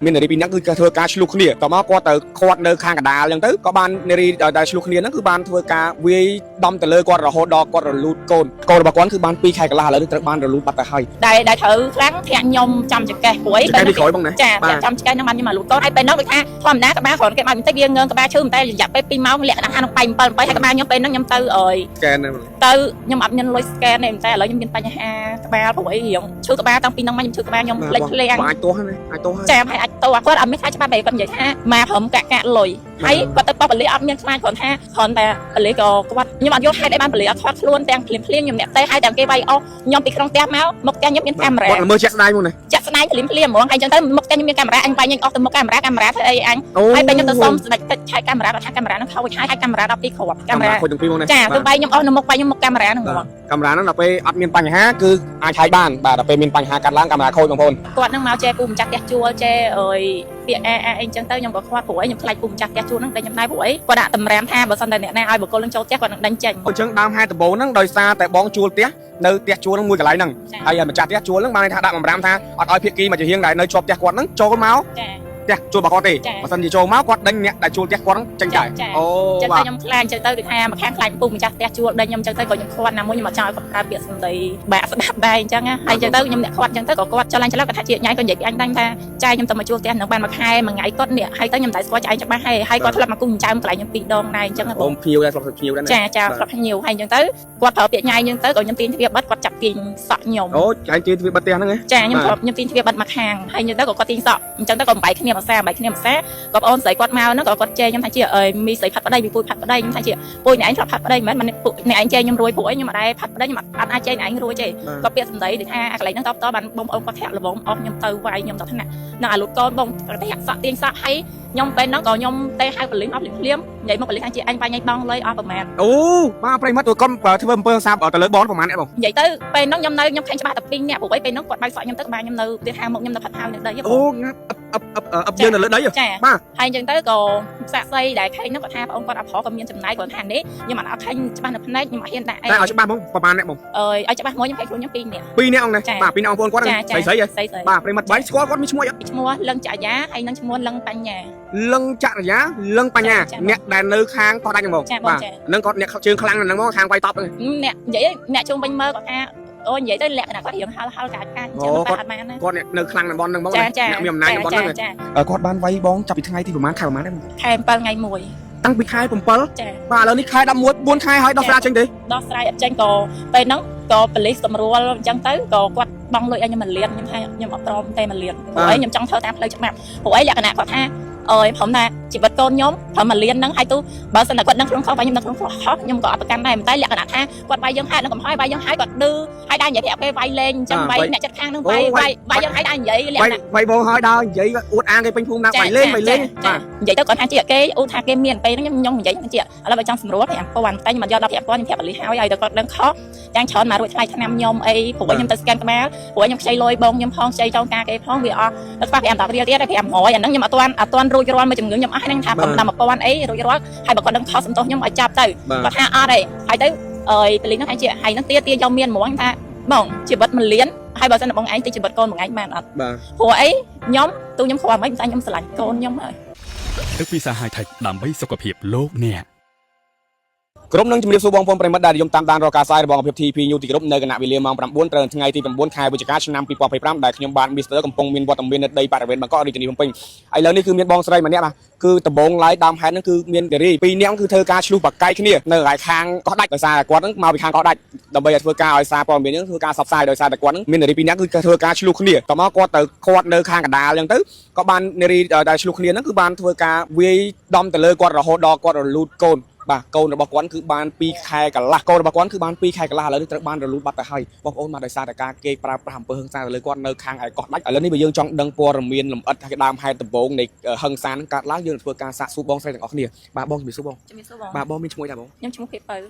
មាននារីពីរនាក់គឺធ្វើការឆ្លុះគ្នាតមកគាត់ទៅខាត់នៅខាងកណ្ដាលអញ្ចឹងទៅក៏បាននារីដែលឆ្លុះគ្នាហ្នឹងគឺបានធ្វើការវាយដំទៅលើគាត់រហូតដល់គាត់រលូតកូនរបស់គាត់គឺបាន2ខែកន្លះឥឡូវនេះត្រូវបានរលូតបាត់ទៅហើយដែលត្រូវខ្លាំងធាក់ខ្ញុំចាំចង្កេះព្រួយពេលពីក្រោយបងណាចាចាំចង្កេះហ្នឹងបានខ្ញុំមកលូតកូនហើយពេលហ្នឹងដូចថាធម្មតាក្បាលគ្រាន់គេបានបន្តិចវាងើងក្បាលឈឺតែរយៈពេល2ម៉ោងលក្ខណៈថានឹងបែក7 8ហើយក្បាលខ្ញុំពេលហ្នឹងខ្ញុំទៅស្កែនទៅខ្ញុំអត់មានលុយស្កែនទេតែឥឡូវខ្ញុំមានបញ្ហាក្បាលព្រោះអីរៀងឈឺក្បាលតាំងពីហ្នឹងមកខ្ញុំឈឺក្បាលខ្ញុំភ្លេចភ្លាំងអាចទាស់ហើយចាហើយអាចទាស់គាត់អត់មានថាច្បាស់បែបគាត់និយាយថាមកព្រមកាក់លុយហើយគាត់ទៅបបលីអត់មានខ្លាចគ្រាន់តែបលីក៏គាត់ខ្ញុំអត់យល់ហេតុអីបានបលីអត់ថតខ្លួនទាំងភ្លាមខ្ញុំអ្នកទេហើយទាំងគេវាយអស់ខ្ញុំពីក្នុងផ្ទះមកមុខផ្ទះខ្ញុំមានកាមេរ៉ាគាត់មើលចាក់ស្ដាយមកណាចាក់ស្ដាយភ្លាមហ្មងហើយអញ្ចឹងទៅមុខផ្ទះខ្ញុំមានកាមេរ៉ាអញបាញ់អស់ទៅមុខកាមេរ៉ាធ្វើអីអញហើយពេលខ្ញុំទៅសុំស្ដេចទឹកឆែកកាមេរ៉ាថាកាមេរ៉ានឹងខូចហើយកាមេរ៉ា12គ្រាប់កាមេរ៉ាខូចទាំងពីរមកណាចាទៅបាយខ្ញុំអស់នៅមុខបាយខ្ញុំមុខកាមេរ៉ាហ្នឹងហ្មងកាមេរ៉ាហ្នឹងដល់ពេលអត់មានបញ្ហាគឺអាចឆែកបានបាទដល់ពេលមានបញ្ហាកាត់ឡើងកាមេរ៉ាខូចបងប្អូនគាត់នឹងមកចែគូម្ចាស់ផ្ទះជួលចែពាក្យអីចឹងទៅខ្ញុំក៏ខ្វាត់ព្រោះខ្ញុំខ្លាចគូម្ចាស់ផ្ទះជួលហ្នឹងតែខ្ញុំដែរព្រោះគាត់ដាក់តម្រាំថាបើសិនតែអ្នកណាឲ្យបុគ្គលនឹងចូលផ្ទះគាត់នឹងដេញចេញអញ្ចឹងដើមហេតុដំបូងហ្នឹងដោយសារតែបងជួលផ្ទះនៅផ្ទះជួលហ្នឹងមួយកន្លែងហ្នឹងហើយម្ចាស់ផ្ទះជួលហ្នឹងបានថាដាក់តម្រាំថាអត់ឲ្យភាគីមកជារៀងដែលនៅជាប់ផ្ទះគាត់ហ្នឹងចូលមកផ្ទះជួលរបស់គាត់ទេបើសិនជាចូលមកគាត់ដេញអ្នកដែលជួលផ្ទះគាត់ហ្នឹងចេញចាយអូចឹងតែខ្ញុំខ្លាចចឹងទៅដូចថាមកខាងខ្លាចពូម្ចាស់ផ្ទះជួលដេញខ្ញុំចឹងទៅក៏ខ្ញុំខ្វាត់ណាមួយខ្ញុំអត់ចង់ឲ្យគាត់ប្រើពាក្យសម្ដីបាក់ស្ដាប់ដែរអញ្ចឹងហើយចឹងទៅខ្ញុំអ្នកខ្វាត់ចឹងទៅក៏គាត់ច្រឡំគាត់ថាជាញ៉ៃគាត់និយាយពីអញដឹងថាចាយខ្ញុំទៅមកជួលផ្ទះនឹងបានមួយខែមួយថ្ងៃគាត់នេះហើយទៅខ្ញុំតែស្គាល់ចាយច្បាស់ហើយគាត់ធ្លាប់មកគូចៅកន្លែងខ្ញុំ2ដងដែរអញ្ចឹងបងភៀវដែរធ្លាប់ភៀវដែរចាធ្លាប់ភៀវហើយអញ្ចឹងទៅគាត់ប្រើពាក្យញ៉ៃអញ្ចឹងទៅក៏ខ្ញុំទាញទ្វាបិទគាត់ចាប់ទាញសក់ខ្ញុំអូចាយទាញទ្វាបិទផ្ទះហ្នឹងចាខ្ញុំទាញទ្វាបិទមកខាងហើយអញ្ចឹងទៅក៏គាត់ទាញសក់អញ្ចឹងទៅក៏បែកគ្នាភាសាក៏បងស្រីគាត់មកហ្នឹងក៏គាត់ជេរខ្ញុំថាជាមីស្រីផាត់ប្តីពីពូចផាត់ប្តីខ្ញុំថាជាពូចអ្នកឯងធ្លាប់ផាត់ប្តីមិនមែនអ្នកឯងជេរខ្ញុំរួយព្រោះខ្ញុំអត់ដែរផាត់ប្តីខ្ញុំអត់អាចជេរអ្នកឯងរួយទេគាត់ពាក្យសម្ដីដូចថាអាកន្លែងហ្នឹងតបានបងប្អូនគាត់ធាក់លបងអស់ខ្ញុំទៅវាយខ្ញុំទៅថ្នាក់នឹងអាលូតកូនបងប្រទេសសក់ទាញសក់ហើយខ្ញុំពេលហ្នឹងក៏ខ្ញុំទេហៅបលិញអស់ភ្លាមនិយាយមកបលិញថាជាអញបាញ់ឯងបងលុយអស់ប្រហែលអូបាទប្រិមត្តទៅកុំធ្វើអំពើសាបទៅលើបងប្រហែលអ្នកបងនិយាយទៅពេលហ្នឹងខ្ញុំឃើញច្បាស់តែ2នាក់ព្រោះអីពេលហ្នឹងគាត់បាញ់សក់ខ្ញុំទៅក្បាលខ្ញុំនៅផ្ទះខាងមុខខ្ញុំនៅផាត់ហើយនៅដីអូងាប់អឹបយើងនៅលើដីបាទហើយអញ្ចឹងទៅក៏សាក់សីដែលឃើញហ្នឹងគាត់ថាបងគាត់អត់ប្រុសក៏មានចំណាយគាត់ថានេះខ្ញុំអត់ឃើញច្បាស់នៅភ្នែកខ្ញុំអត់ហ៊ានដាក់តែឲ្យច្បាស់បងប្រហែលអ្នកបងឲ្យច្បាស់មកខ្ញុំឃើញខ្លួនខ្ញុំ2នាក់2នាក់អង្គណាបាទ2នាក់អង្គបងគាត់ស្រីបាទប្រិមត្តបាយស្គាល់គាត់មានឈ្មោះអីឈ្មោះលឹងចយាហើយនឹងឈ្មោះលឹងបញ្ញាលឹងចរិយាលឹងបញ្ញាអ្នកដែលនៅខាងកោះដាច់ហ្នឹងបងបាទហ្នឹងគាត់អ្នកជើងខ្លាំងហ្នឹងមកខាងវាយតប់ហ្នឹងអ្នកនិយាយអ្នកជុំវិញមើលគាត់ថាអូនិយាយទៅលក្ខណៈគាត់រៀងហល់កាចអញ្ចឹងគាត់អត់បានណាគាត់នៅខ្លាំងនៅបងហ្នឹងបងអ្នកមានអំណាចបងហ្នឹងគាត់បានវាយបងចាប់ពីថ្ងៃទីប្រហែលខែប្រហែលដែរបងខែ7ថ្ងៃ1តាំងពីខែ7បាទឥឡូវនេះខែ11 4ខែហើយដោះស្រាយចេញទេដោះស្រាយអត់ចេញក៏ពេលហ្នឹងក៏ប៉ូលីសសម្រួលអញ្ចឹងទៅក៏គាត់បង់លុយឲ្យខ្ញុំ1លានខ្ញុំថាខ្ញុំអត់ព្រមទេ1លានព្រោះអីខ្ញុំចង់ធ្វើតាមផ្លូវច្បាប់ព្រោះអីលក្ខណៈគាត់ថាព្រមថាជីវិតកូនខ្ញុំព្រម1លានហ្នឹងហើយទូបើសិនតែគាត់នឹងក្នុងខុសខ្ញុំនឹងក្នុងខុសខ្ញុំក៏អត់ប្រកាន់ដែរតែលក្ខណៈថាគាត់វាយយើងហេតុនឹងកំហុសវាយយើងហើយគាត់ឌឺហើយដែរនិយាយប្រាប់គេវាយលេងអញ្ចឹងវាយអ្នកចិត្តខាងនឹងវាយយើងហើយដែរនិយាយលក្ខណៈវាយបងហើយដែរនិយាយអួតអាងគេពេញភូមិណាវាយលេងបាទនិយាយទៅគាត់ថាជាគេអូថាគេមានពេលហ្នឹងខ្ញុំនិយាយថាជាឥឡូវបើចង់សម្រួល5000តែខ្ញុំអត់យកដល់5000ខ្ញុំប្រាប់បលីហើយតែគាត់ដឹងខុសយ៉ាងច្រើនមករួចថ្លៃឆ្នាំខ្ញុំអីព្រោះខ្ញុំទៅស្កែនក្បាលព្រោះខ្ញុំខ្ចីលុយបងខ្ញុំផងខ្ចីចោលការគេផងវាអស់ដល់ខ្វះ5 10រៀលទៀតហើយ500អាហ្នឹងខ្ញុំអត់ទាន់រួចរាល់មួយជំងឺខ្ញុំអស់ហ្នឹងថា1000អីរួចរាល់ហើយបើគាត់ដឹងខុសសំទោសខ្ញុំឲ្យចាប់ទៅគាត់ថាអត់ទេហើយទៅបលីហ្នឹងថាជាហើយហ្នឹងទាយកមានហ្មងថាបងជីវិត1លានហើយបើសិនបងឯងទីជីវិតកូនមួយថ្ងៃបានអត់ព្រោះអីខ្ញុំទូខ្ញុំខ្វល់មិនតែខ្ញុំស្រឡាញ់កូនខ្ញុំហើយទឹកពីសាហាយថៃដើម្បីសុខភាពលោកអ្នកក្រុមនឹងជំរាបសួរបងប្អូនប្រិមត្តដែលនិយមតាមដានរកការផ្សាយរបស់ភាព TP News ទីក្រុមនៅគណៈវេលាម៉ោង9ត្រូវថ្ងៃទី9ខែវិច្ឆិកាឆ្នាំ2025ដែលខ្ញុំបានមីស្ទ័រកំពុងមានវត្តមាននៅដីបរិវេណបាងកករាជធានីភ្នំពេញឥឡូវនេះគឺមានបងស្រីម្នាក់បាទគឺដំបងឡាយដើមហេតុហ្នឹងគឺមានការី2នាក់គឺធ្វើការឆ្លុះបកាយគ្នានៅខាងកោះដាច់ដោយសារតែគាត់ហ្នឹងមកពីខាងកោះដាច់ដើម្បីឲ្យធ្វើការឲ្យសារព័ត៌មានហ្នឹងធ្វើការផ្សព្វផ្សាយដោយសារតែគាត់ហ្នឹងមាននារី2នាក់គឺធ្វើការឆ្លុះគ្នាតមកគាត់ទៅខាត់នៅខាងកណ្ដាលអញ្ចឹងទៅក៏បាននារីដែលឆ្លុះគ្នាហ្នឹងគឺបានធ្វើការវាយដំទៅលើគាត់រហូតដល់គាត់រលូតកូនបាទកូនរបស់គាត់គឺបាន2ខែកន្លះកូនរបស់គាត់គឺបាន2ខែកន្លះឥឡូវនេះត្រូវបានរលូតបាត់ទៅហើយបងប្អូនមកដោយសារតែការគេប្រើប្រាស់អំពើហិង្សាទៅលើគាត់នៅខាងឯកោះដាច់ឥឡូវនេះបើយើងចង់ដឹងព័ត៌មានលម្អិតថាដើមហេតុដំបូងនៃហិង្សានឹងកើតឡើងយើងធ្វើការសាកសួរបងស្រីទាំងអស់គ្នាបាទបងជំរាបសួរបងបាទបងមានឈ្មោះអីដែរបងខ្ញុំឈ្មោះភៀ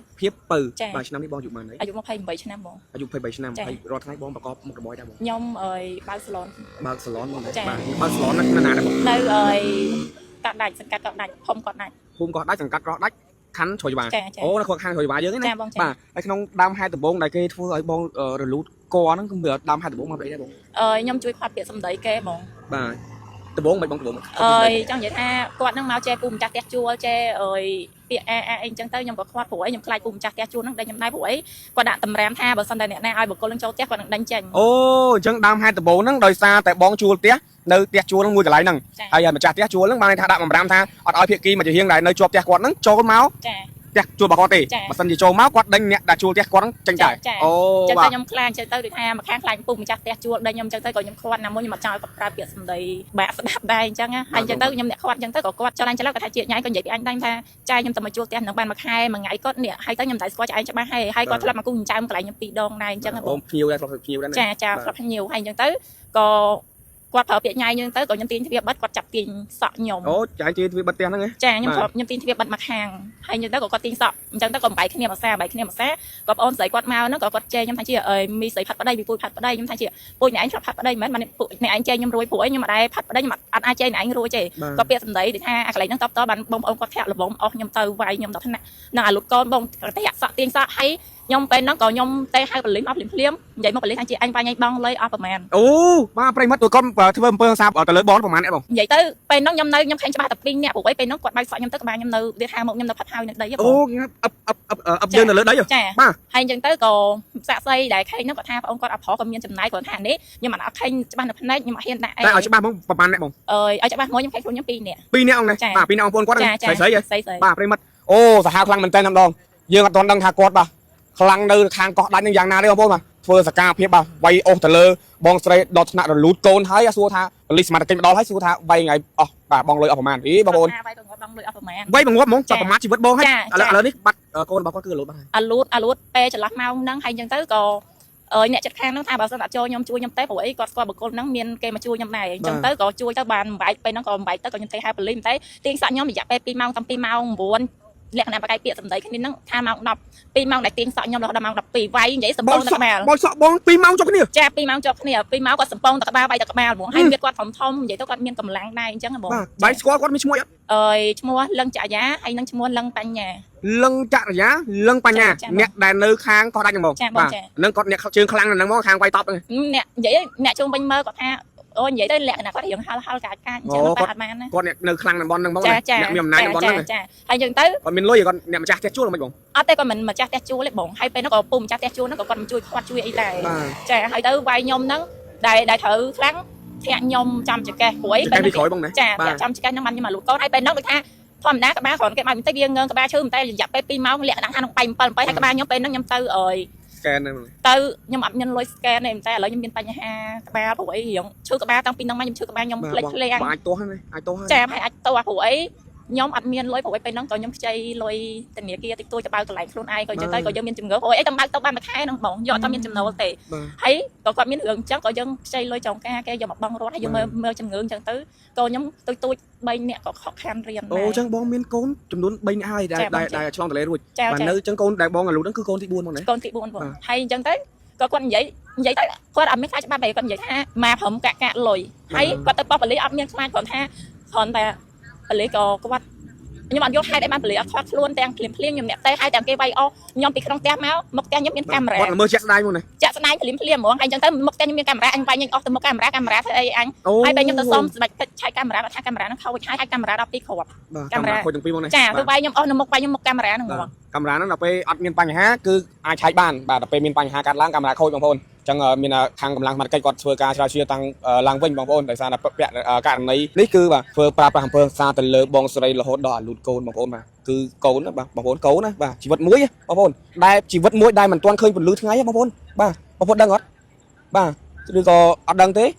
បពៅបាទឆ្នាំនេះបងអាយុប៉ុន្មានហើយអាយុ28ឆ្នាំបងអាយុ23ឆ្នាំហើយរាល់ថ្ងៃបងប្រកបមុខរបរដែរបងខ្ញុំបើកសាឡនបងបាទបើកសាឡននៅណាដែរបងនៅកោះដាច់សង្កាត់កោះដាច់ភូមិកោះដាច់សង្កាត់កោះដាច់ខណ្ឌជ្រោយច្បារអូនៅខាងជ្រោយច្បារយើងហ្នឹងណាបាទហើយក្នុងដើមហេតុដំបូងដែលគេធ្វើឲ្យបងរលូតកហ្នឹងគឺដើមហេតុដំបូងមកពីអីដែរបងខ្ញុំជួយផាត់ពាក្យសម្ដីគេបងបាទ ដំបងមិនបងដំបង ចង់និយាយថាគាត់នឹងមកចែពូម្ចាស់ផ្ទះជួលចែពាក្យអីចឹងទៅខ្ញុំក៏ខ្វាត់ព្រោះអីខ្ញុំខ្លាចពូម្ចាស់ផ្ទះជួលហ្នឹងដែលខ្ញុំដែរព្រោះអីគាត់ដាក់តម្រាមថាបើសិនតែអ្នកណាឲ្យបុគ្គលនឹងចូលផ្ទះគាត់នឹងដេញចេញអូអញ្ចឹងដើមហេតុដំបងហ្នឹងដោយសារតែបងជួលផ្ទះនៅផ្ទះជួលហ្នឹងមួយកន្លែងហ្នឹងហើយម្ចាស់ផ្ទះជួលហ្នឹងបានថាដាក់តម្រាមថាអត់ឲ្យភាគីមកជាហៀងដែលនៅជាប់ផ្ទះគាត់ហ្នឹងចូលមកចាផ្ទះជួលរបស់គាត់ទេបើសិនជាចូលមកគាត់ដេញអ្នកដែលជួលផ្ទះគាត់ហ្នឹងចេញទៅអូចឹងតែខ្ញុំខ្លាចចឹងទៅដូចថាមួយខាងខ្លាចពូម្ចាស់ផ្ទះជួលដេញខ្ញុំចឹងទៅក៏ខ្ញុំខ្វាត់ណាមួយខ្ញុំអត់ចង់ឲ្យគាត់ប្រើពាក្យសម្ដីបាក់ស្ដាប់ដែរអញ្ចឹងហើយចឹងទៅខ្ញុំអ្នកខ្វាត់ចឹងទៅក៏គាត់ច្រើនច្រឡំគាត់ថាជាតិញ៉ៃក៏និយាយពីអញដែរថាចាយខ្ញុំទៅមកជួលផ្ទះនឹងបានមួយខែមួយថ្ងៃគាត់នេះហើយទៅខ្ញុំតែស្គាល់ចាយច្បាស់ហើយគាត់ធ្លាប់មកគូចិញ្ចើមកន្លែងខ្ញុំ2ដងដែរអញ្ចឹងបងភ្ញៀវដែរធ្លាប់ភ្ញៀវដែរចាធ្លាប់ភ្ញៀវហើយអញ្ចឹងទៅក៏គាត់ប្រើពាក្យញ៉ៃយើងទៅក៏ខ្ញុំទាញទ្វារបិទគាត់ចាប់ទាញសក់ខ្ញុំអូចាយទាញទ្វារបិទផ្ទះហ្នឹងចាខ្ញុំទាញទ្វារបិទមកខាងហើយអញ្ចឹងទៅក៏គាត់ទាញសក់អញ្ចឹងទៅក៏បាយគ្នាមួយសាក៏បងអូនស្រីគាត់មកហ្នឹងក៏គាត់ចែខ្ញុំថាជាមីស្រីផាត់ប្តីពីពូផាត់ប្តីខ្ញុំថាជាពូអ្នកឯងឆ្លាប់ផាត់ប្តីមិនមែនពូអ្នកឯងចែខ្ញុំរួយព្រោះខ្ញុំអត់ដែរផាត់ប្តីខ្ញុំអត់អាចចែអ្នកឯងរួយទេក៏ពាក្យសម្ដីដូចថាអាកន្លែងហ្នឹងតបបានបងប្អូនគាត់ធាក់លបងអស់ខ្ញុំទៅវាយខ្ញុំដល់ថ្នាក់នឹងអាលុតកូនបងតែសក់ទាញសក់ហើយខ្ញុំពេលហ្នឹងក៏ខ្ញុំតែហៅបលិញអស់ភ្លាមនិយាយមកបលិញថាជាអញបាញ់ឯងបងលុយអស់ប្រហែលអូបាទប្រិមត្តគាត់ធ្វើអំពើហិង្សាទៅលើបងប្រហែលអ្នកបងនិយាយទៅពេលហ្នឹងខ្ញុំឃើញច្បាស់តែ2នាក់ព្រោះពេលហ្នឹងគាត់បាយសក់ខ្ញុំទៅក្បាលខ្ញុំនៅវាថាមកខ្ញុំនៅផាត់ហើយនៅដីអូអឹបយើងនៅលើដីបាទហើយអញ្ចឹងទៅក៏សាក់សីដែលខេងហ្នឹងគាត់ថាបងអូនគាត់អត់ប្រុសក៏មានចំណាយគាត់ថានេះខ្ញុំអត់ខេងច្បាស់នៅភ្នែកខ្ញុំអត់ហ៊ានដាក់អីតែឲ្យច្បាស់បងប្រហែលអ្នកបងឲ្យច្បាស់មកខ្ញុំខេងខ្លួនខ្ញុំ2នាក់អង្គណាបាទ2នាក់អង្គប្អូនគាត់ស្រីបាទប្រិមត្តអូសាហាវខ្លាំងមែនតើម្ដងយើងអត់ទាន់ដឹងថាគាត់បាទខ្លាំងនៅខាងកោះដាច់នឹងយ៉ាងណាទេបងប្អូនបាទធ្វើសកម្មភាពបាទវាយអស់ទៅលើបងស្រីដល់ថ្នាក់រលូតកូនហើយសួរថាបលិសសមត្ថកិច្ចមកដល់ហើយសួរថាវាយថ្ងៃអស់បាទបងលុយអស់ប្រហែលអីបងប្អូនវាយបងលុយអស់ប្រហែលវាយបង្ងាប់ហ្មងចាប់ប្រមាថជីវិតបងហើយឥឡូវនេះបាត់កូនរបស់គាត់គឺរលូតបាត់ហើយអាលូតពេលចន្លោះម៉ោងហ្នឹងហើយអញ្ចឹងទៅក៏អ្នកចិត្តខាងហ្នឹងថាបើសិនតែចូលខ្ញុំជួយខ្ញុំទេព្រោះអីគាត់ស្គាល់បុគ្គលហ្នឹងមានគេមកជួយខ្ញុំដែរអញ្ចឹងទៅក៏ជួយទៅបានបំបែកពេលហ្នឹងក៏បំបែកទៅក៏ខ្ញុំទៅហៅប៉ូលីសតែទាញសាក់ខ្ញុំរយៈពេល2ម៉ោងតាំងពីម៉ោង9លក្ខណៈបកាយពាក្យសម្ដីគ្នាហ្នឹងថាម៉ោង10 2ម៉ោងដែលទាញសក់ខ្ញុំរហូតដល់ម៉ោង12វាយនិយាយសំពងទៅក្បាលបងសក់បង2ម៉ោងជាប់គ្នាចា2ម៉ោងជាប់គ្នា2ម៉ោងគាត់សំពងទៅក្បាលវាយទៅក្បាលហ្មងហើយមានគាត់ធំនិយាយទៅគាត់មានកម្លាំងដែរអញ្ចឹងបងបាយស្គាល់គាត់មានឈ្មោះអត់ឈ្មោះលឹងចរិយាហើយនឹងឈ្មោះលឹងបញ្ញាលឹងចរិយាលឹងបញ្ញាអ្នកដែលនៅខាងកោះដាច់ហ្នឹងបងបាទហ្នឹងគាត់អ្នកជើងខ្លាំងហ្នឹងមកខាងវាយតប់ហ្នឹងអ្នកនិយាយអ្នកជុំវិញមើលគាត់ថាអូនិយាយទៅលក្ខណៈគាត់រៀងហល់កាចអញ្ចឹងតែអត់បានណាគាត់នៅខ្លាំងនៅប៉ុនហ្នឹងបងអ្នកមានអំណាចនៅប៉ុនហ្នឹងចាហើយអញ្ចឹងទៅគាត់មានលុយគាត់អ្នកម្ចាស់ផ្ទះជួលមិនបងអត់ទេគាត់មិនម្ចាស់ផ្ទះជួលទេបងហើយពេលហ្នឹងក៏ពុំម្ចាស់ផ្ទះជួលហ្នឹងក៏គាត់មកជួយខាត់ជួយអីដែរចាហើយទៅវាយខ្ញុំហ្នឹងដែលត្រូវខ្លាំងធាក់ខ្ញុំចាំចកេះព្រួយពេលពីក្រោយបងណាចាចាំចកេះហ្នឹងបានខ្ញុំមកលូតកូនហើយពេលហ្នឹងដូចថាធម្មតាក្បាលគ្រាន់គេមកបន្តិចវាងើក្បាលឈឺតែរយៈពេល2ម៉ោងលក្ខណៈថានឹង7 7ហើយក្បាលខ្ញុំពេលហ្នឹងខ្ញុំទៅscan ហ្នឹងទៅខ្ញុំអត់មានលុយ scan ទេតែឥឡូវខ្ញុំមានបញ្ហាក្បាលព្រោះអីរៀងឈឺក្បាលតាំងពីហ្នឹងមកខ្ញុំឈឺក្បាលខ្ញុំភ្លេចភ្លាំងអាចទាស់ហើយអាចទាស់ហើយចាអាចទាស់ព្រោះអីខ្ញុំអត់មានលុយព្រោះពេលហ្នឹងក៏ខ្ញុំខ្ចីលុយធនាគារតិចតួចទៅបើកកន្លែងខ្លួនឯងក៏ចឹងទៅក៏យើងមានជំងឺព្រោះអីទៅបើកទៅបានមួយខែហ្នឹងបងយកអត់មានចំណូលទេហើយក៏គាត់មានរឿងអញ្ចឹងក៏យើងខ្ចីលុយចុងការគេយកមកបង់រត់ហើយយើងមើលជំងឺអញ្ចឹងទៅក៏ខ្ញុំទូច3នាក់ក៏ខកខានរៀនអូអញ្ចឹងបងមានកូនចំនួន3នាក់ហើយដែលឆ្លងតលេរួចបាទនៅអញ្ចឹងកូនដែលបងអាលូតហ្នឹងគឺកូនទី4បងណាកូនទី4បងហើយអញ្ចឹងទៅក៏គាត់និយាយទៅគាត់អត់មានខ្លាចច្បាស់តែគាត់និយាយថាម៉ាព្រមកាក់លុយហើយគាត់ទៅប៉ោះប៉ូលីសអត់មានខ្លាចគាត់ថាគ្រាន់តែប៉ូលីសក៏គាត់ខ្ញុំអត់យល់ហេតុអីបានប៉ូលីសអត់ខាត់ខ្លួនទាំងភ្លាមខ្ញុំអ្នកតែហើយទាំងគេវាយអស់ខ្ញុំពីក្នុងផ្ទះមកមុខផ្ទះខ្ញុំមានកាមេរ៉ាគាត់មើលជាក់ស្ដែងមកណាជាក់ស្ដែងភ្លាមហ្មងហើយអញ្ចឹងទៅមុខផ្ទះខ្ញុំមានកាមេរ៉ាអញវាយញអស់ទៅមុខកាមេរ៉ាធ្វើអីអញហើយពេលខ្ញុំទៅសុំស្ដេចពេជ្រឆែកកាមេរ៉ាគាត់ថាកាមេរ៉ាហ្នឹងខូចហើយកាមេរ៉ា12គ្រាប់កាមេរ៉ាខូចទាំងពីរមកណាចាទៅវាយខ្ញុំអស់នៅមុខវាយខ្ញុំមុខកាមេរ៉ាហ្នឹងហ្មងកាមេរ៉ាហ្នឹងដល់ពេលអត់មានបញ្ហាគឺអាចឆែកបានបាទដល់ពេលមានបញ្ហាកាត់ឡើងកាមេរ៉ាខូចបងប្អូនចឹងមានខាងកម្លាំងសមត្ថកិច្ចគាត់ធ្វើការឆ្លើយឆ្លៀតតាំងឡើងវិញបងប្អូនដោយសារតែពាក់ករណីនេះគឺបាទធ្វើប្រើប្រាស់អំពើហិង្សាទៅលើបងស្រីរហូតដល់អាលូតកូនបងប្អូនបាទគឺកូនបាទបងប្អូនកូនណាបាទជីវិតមួយបងប្អូនដែលជីវិតមួយដែលមិនទាន់ឃើញពន្លឺថ្ងៃបងប្អូនបាទបងប្អូនដឹងអត់បាទឬក៏អត់ដឹងទេ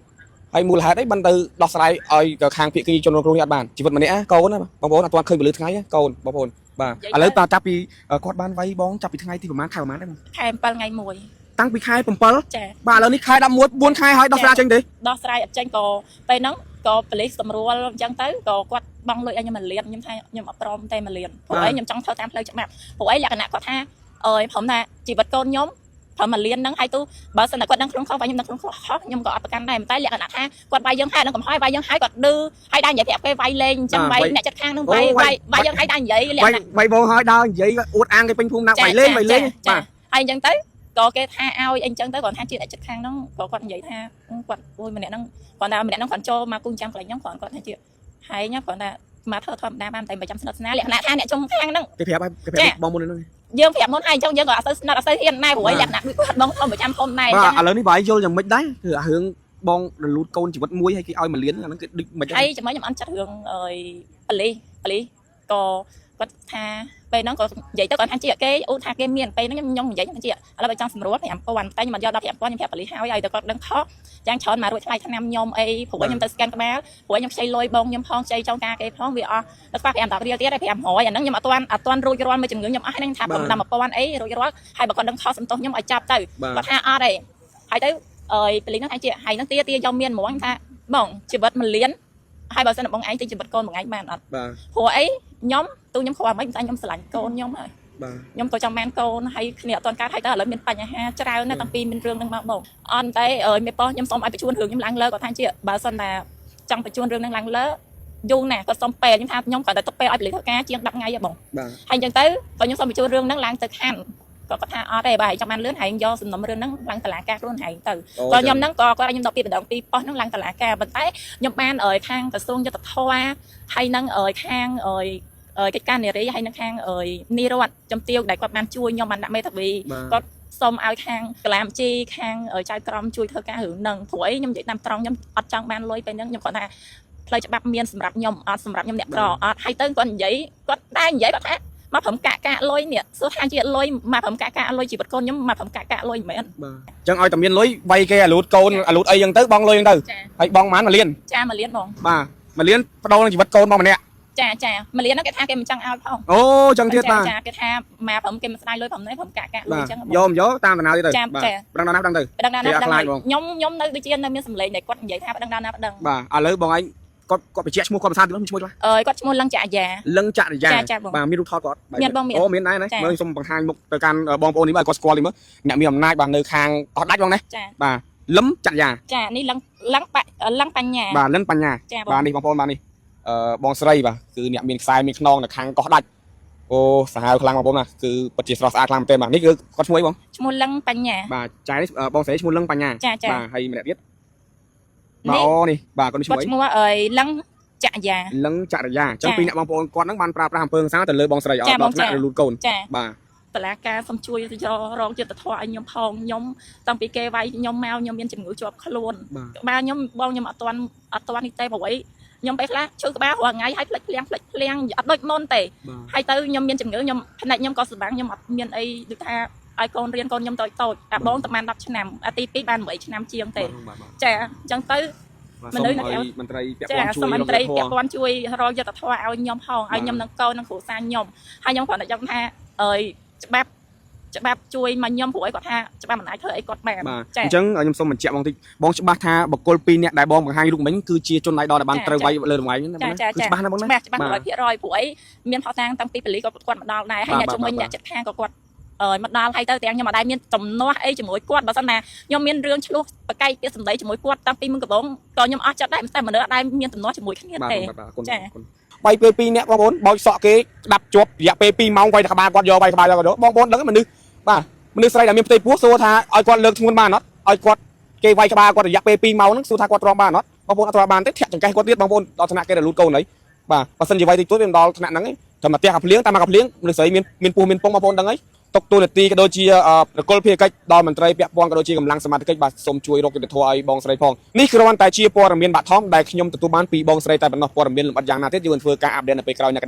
ហើយមូលហេតុអីបានទៅដោះស្រាយឲ្យខាងភាគីជនរងគ្រោះនេះអត់បានជីវិតម្នាក់កូនណាបងប្អូនអត់ទាន់ឃើញពន្លឺថ្ងៃកូនបងប្អូនបាទឥឡូវតើចាប់ពីគាត់បានវាយបងចាប់ពីថ្ងៃទីប្រហែលខែប្រហែលដែរខែ7ថ្ងៃ1តាំងពីខែ7ចាបាទឥឡូវនេះខែ11 4ខែហើយដោះស្រាយចេញទេដោះស្រាយអត់ចេញក៏ពេលហ្នឹងក៏ប៉ូលីសសម្រួលអញ្ចឹងទៅក៏គាត់បង់លុយឲ្យខ្ញុំ1លានខ្ញុំថាខ្ញុំអត់ព្រមទេ1លានព្រោះអីខ្ញុំចង់ធ្វើតាមផ្លូវច្បាប់ព្រោះអីលក្ខណៈគាត់ថាព្រមថាជីវិតកូនខ្ញុំព្រម1លានហ្នឹងហើយទូបើសិនតែគាត់ដឹងខ្លួនខុសខ្ញុំដឹងខ្លួនខុសខ្ញុំក៏អត់ប្រកាន់ដែរតែលក្ខណៈថាគាត់វាយយើងហើយនឹងកំហុសវាយយើងហើយគាត់ឌឺហើយដែរនិយាយប្រាប់គេវាយលេងអញ្ចឹងវាយអ្នកចិត្តខាងហ្នឹងវាយយើងហើយដែរនិយាយលក្ខណៈវាយបងហើយដើរនិយាយអួតអាងគេពេញភូមិណាវាយលេងបាទហើយអញ្ចឹងទៅ có cái tha ao anh chân tới còn tha chuyện tại chất khang nó có còn vậy tha còn ôi mình nó còn nào mình nó còn cho mà cung trang lại nhóm còn chuyện hay nhá còn là mà thợ thầm đam tay 100 lẹ nè tha nè trong khang nó cái bong môn này dương phép món hay trong dương gọi nó xây hiện nay buổi lẹ nè bị bóng không 100 hôm nay lớn đi bài vô rằng mấy đấy hướng bong lút côn chỉ bắt muối hay cái oi mà liến là nó cái mình hay cho mấy nhầm ăn chặt hương rồi ali có thaไปน้องก็ใหญ่แต่ก่อนทันเจียเกยทาเกเมียนไปน้องย่องใหญ่ทันเจียแล้วไปจังสำรวจแหมประวันแต่ยังมันยอดรับแหมก้อนยังแผลปริหาวใหญ่แต่ก็ดังเคาะจ้างช้อนมาด้วยทลายทนำยมไอ้ผัวยังตะสแกนกันมาผัวยังใช้ลอยบงยมพองใจเจ้ากาเกยพองวีอแล้วฝากแหมดอกเรียวเตี้ยได้แหมหัวอย่างนั้นยมอัตวันรูยร้อนมาจึงเงือยมให้นั่งทับนำมาประวันไอ้รูยร้อนให้บอกก่อนดังเคาะสำตงยมไอ้จับเตยก็ท่าอะไรให้เตยไปเลี้ยงทันเจียให้นั่งเตี้ยยอมเมียนหมวงท่าบ่งจีบมันเลี้ยงให้บอกสนับบงไอ้จีบก้นบงไอ้มันผัวไอ้nhóm tôi nhóm khoa mấy anh nhóm sành cô nhóm rồi nhóm tôi trong men cô hay nè toàn cá hay ta ở miền Tây nhà ha cho ra nó tăng pin bên rương đang mạo bổng on tay ở mấy po nhóm xong ai bị chuôn hưởng nhóm lăng lơ có thanh chị bà sân là trong bị chuôn rương đang lăng lơ du nè có xong pè nhóm tham nhóm còn tại top pè ai bị lấy thao cá chiên đập ngay vậy bổng hay chân tới có nhóm xong bị chuôn rương đang lăng từ khăn có tha ở đây bài trong ăn lớn hay do sầm nấm rương đang lăng tà lá cá luôn hay từ còn nhóm đang có nhóm đọc pin động pin po đang lăng tà lá cá bên tay nhóm ban ở khang từ xuông cho tập thoa hay năng ở khang ở cái can này đấy hay năng khang ở nirot trong tiêu đại quạt ban chui nhóm bạn đã mê thật vì có xong ao khang làm chi khang ở trái crom chui thơ cá hưởng nâng thổi nhóm vậy nam trong nhóm ở trong ban lôi bên nhóm còn là lời chụp bắp miên sầm rạp nhóm sầm rạp nhóm đẹp đỏ hay tên còn giấy có đai giấy bắp á mà phẩm cả lôi nè số hai chuyện lôi mà phẩm cả lôi chỉ bật con nhóm mà phẩm cả lôi mấy anh chẳng ai tầm miên lối bay kia lút côn lút ấy dân tới bong lôi dân từ hay bong mán mà liên cha mà liên bong mà liên đâu chỉ bật côn bong mà nè cha mà liên nó cái tha cái mình trăng ao không ô chẳng thiết mà cái tha mà phẩm cái mình sai lôi phẩm đấy phẩm cả lôi trăng dòm gió tam nào đi từ đang nhóm nơi đi trên nơi miền sầm lệ này quất vậy tha đang bà lấy bong anh có bị chết mua con san nữa mua cho có mua lăng chạ già bà miên thọt có miên bong miên ô miên này mới xong bằng hai một từ can bong ônนี้bà có score đi mất nè miên hôm nay bà nơi khang có đắt không đấy bà lấm chặt giàนี่ลังปัญญา bà lấnปัญญา bà đi bong ôn bà đi bong sray bà คือเนี่ยมีทรายมีขนองนะคางก็ดัดโอ้สหายพลังมาผมนะคือปฏิสระสะอาดพลังเต็มแบบนี้คือก็ช่วยบ้าง ชมูลังปัญญา bà trái bong sray ชมูลังปัญญา bà hay mình đã biết bà ô này bà con ก็ชมูว่าลังจะยา ลังจะยาจังปีเนี่ยบางคนก่อนนั่งมันปลาปลาเพิงซ้าแต่เลยบองสระยอดอกนักรูดโกนบ่าแต่ละการสมช่วยจะรองจะตะทอยยมพองยมต้องปีเกไว้ยมแมวยมเมียนจมูกจวบขลุ่นบ้านยมบองยมอัตวันนี่เตะบอกไว้ยมไปละชื่อบ้าหัวไงให้เลี้ยงอัดด้วยมอนเตะให้เตยยมเมียนจมูกยมขณะยมก็สบายยมอัดเมียนไอ้ดูท่าไอ้คนเรียนคนยมโตบองตะมันรับชนำอาทิตย์ปีบ้านเหมยชนำเชียงเตะจ้ะจังเตยมันเลยนะครับมันตรีเปียกวันช่วยเราจะตัดทว่าเอายมห้องเอายมนังโกนังขู่ซานยมให้ยมก่อนแต่ยมท่าจะแบบช่วยมันยมผัวไอ้ก่อนท่าจะแบบมันไอ้เธอไอ้ก่อนแบบจังยมส้มมันเจ็บบางทีบองจะบ้าท่าบอกโกลปีเนี่ยได้บองบางhaiลูกมิ้งคือเชียร์จนไหนดอแต่บางตรีไว้เลยไว้คือบ้านะบองนะจะบ้าร้อยพี่รอยผัวไอ้เมียนพอทางตั้งปีเป็นลีก็กวาดมาดาวไหนให้ยาชมวิญญาจัดทางก็กวาดมาดาวให้เตอร์แตงยังมาได้เมียนจมนัวไอ้จมูกกวาดบาสันนายมเมียนเรื่องชลุกปะไก่เปียสมได้จมูกกวาดตั้งปีมึงกับบ้องตอนยมอาจัดได้แต่มาเนื้อได้เมียนจมนัวจมูกแค่นี้เตะใบเปปีเนี่ยบางคนบอยสอเกดับจบอย่าเปปีเมาไว้ขบากวาดยอใบขบายแล้วก็เด้อบางคนแล้วก็มันนึกป่ะมันนึกใส่แต่เมียนเตยปัวโซ่ท่าไอ้กวาดเลิกชงบ้านน็อตไอ้กวาดเกยไว้ขบากวาดอย่าเปปีเมานั่งสู้ท่ากวาดรองบ้านน็อตบางคนอัตราบานเตะแทะจังไก่กวาดเลียดบางคนตอนชนะเกยได้ลุ้นโกนไหนป่ะพอสัญญาไว้ติดตัวเป็นดอลชนะนั่งไงทำมาเตะกับเลี้ยงตามมากับเลี้ยงนึกใส่เมียนปูเมียนปงบางคนดังไงตกตัวตีก็โดยจีกอลเพียกดอมันไตรเปียปองก็โดยจีกำลังสมาธิบาสมช่วยโรคติดทัวไอบองสไลพองนี่คือวันแต่ชีปอร์เมียนบาทท้องได้ขยมตัวบ้านปีบองสไลแต่บรรณปอร์เมียนลำอัดยางนาเทศยืนเฟือการอัปเดตไปกลายในกัน